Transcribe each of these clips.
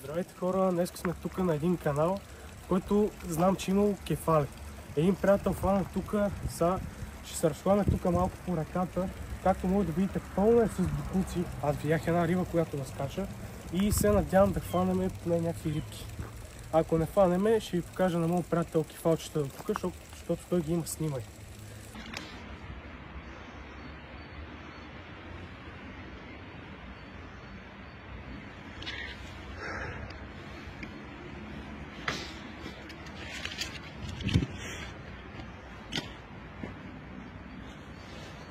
Здравейте хора, днес сме тук на един канал, в който знам, че имало кефали. Един приятел фана тук, ще се разхваме тук малко по реката. Както може да видите, пълно е с бокуци. Аз видях една риба, която наскача и се надявам да хванем поне някакви рибки. Ако не хванем, ще ви покажа на моят приятел кефалчета до тук, защото той ги има снимай.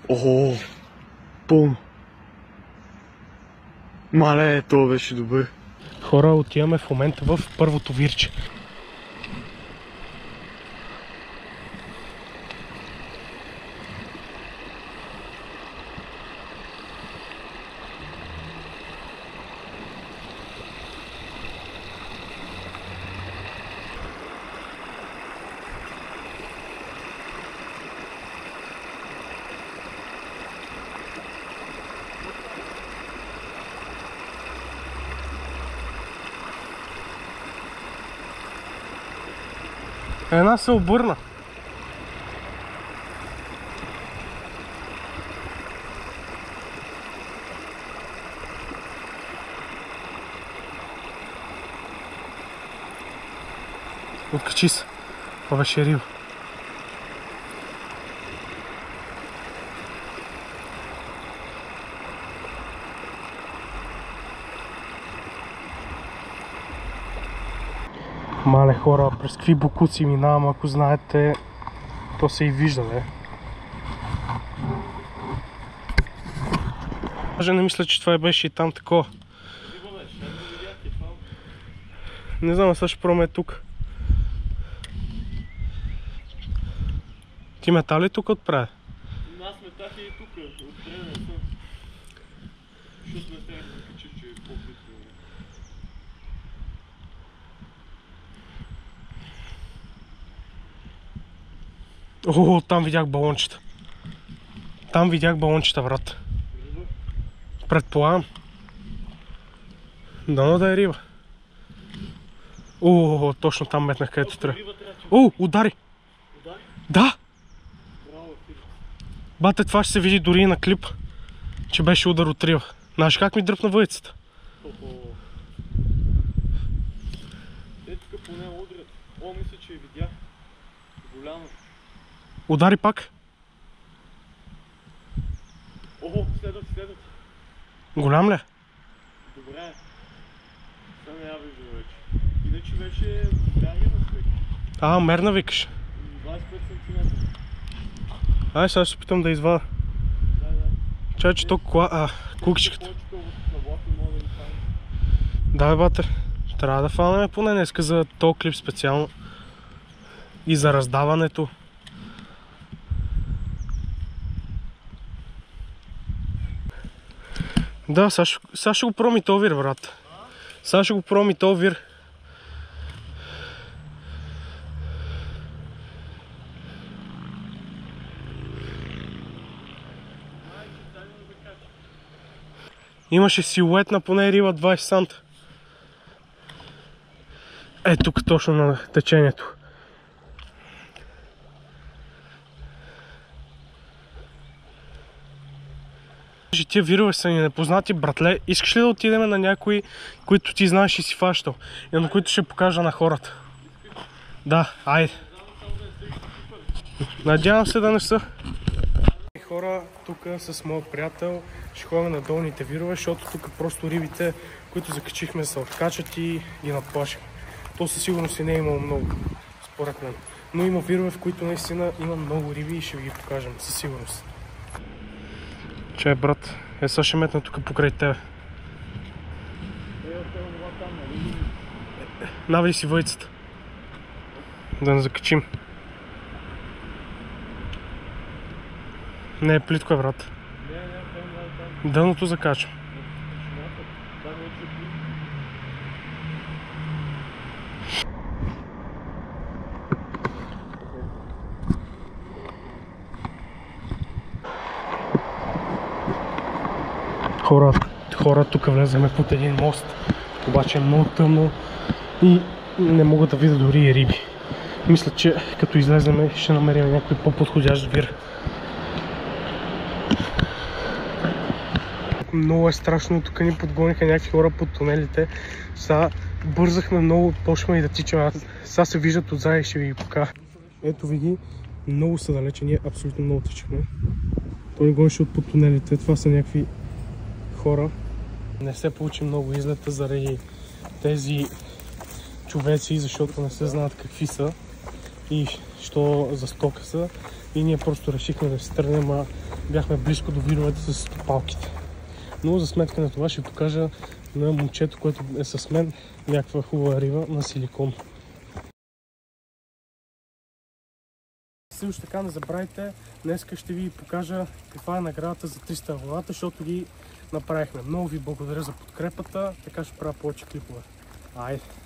Охо, пълно. Мале, това беше добър. Хора, отиваме в момента в първото вирче. Една се обърна. Откачи се. Това беше риба. Мале хора, през какви бокуци минавам, ако знаете, то се и вижда, бе. Даже не мисля, че това беше и там такова. Не знам, сега ще пробваме тук. Ти мета ли тук отправя? Аз метах и тук, отпреда не съм. Защото не трябва да качи, че е по-близко. О, там видях балончета. Там видях балончета, брат. Предполагам. Дано да е риба. О, точно там метнах, където трябва. О, удари! Удари? Да! Браво, Филип. Бате, това ще се види дори и на клип, че беше удар от риба. Знаеш как ми дръпна въйцата? Е, тук поне удрят. О, мисля, че я видях. Голямо. Удари пак. Охо, следват. Голям ли? Добре. Сега не я вижда вече. Иначе беше мерна свек. Мерна викаш. 25 см. Ай, сега ще се питам да извада. Да. Чай, че то кукичката. Да, бе, бате. Трябва да фанаме поне днеска за този клип специално. И за раздаването. Да, сега ще го пробвам и този вир, брат. Сега ще го пробвам и този вир. Имаше силует на поне риба 20 санта. Е, тук точно на течението. Тия вирове са ни непознати, братле. Искаш ли да отидем на някои, които ти знаеш и си фащал? И на които ще покажа на хората? Да, айде. Надявам се да не са. Хора, тук с моят приятел ще ходим на долните вирове, защото тук просто рибите, които закачихме, се откачат и ги надплашим. То със сигурност и не е имало много, според мен. Но има вирове, в които наистина има много риби и ще ви ги покажем, със сигурност. Чай, брат, сега ще метна тук покрай тебе. Навали си въйцата. Да не закачим. Не е плитко, е, брат. Дъното закачам. Хора, тук влеземе под един мост. обаче е много тъмно и не мога да видя дори и риби. Мисля, че като излезем ще намерим някой по-подходящ вир. Много е страшно, тук ни подгониха някакви хора под тунелите. Сега бързахме много, почваме и да тичаме. Сега се виждат отзад и ще ви ги покажа. Ето ви ги, много са далече, ние абсолютно много тичахме. Той ни гонеше от под тунелите, това са някакви хора. Не се получи много излета заради тези човеци, защото не се знаят какви са и що за стока са. И ние просто решихме да се тръгнем, а бяхме близко до вировете с стопалките. Но за сметка на това ще покажа на момчето, което е с мен, някаква хубава риба на силикон. Също така не забравяйте, днес ще ви покажа каква е наградата за 300 абоната, защото ги направихме. Много ви благодаря за подкрепата, така ще правя повече клипове. Айде!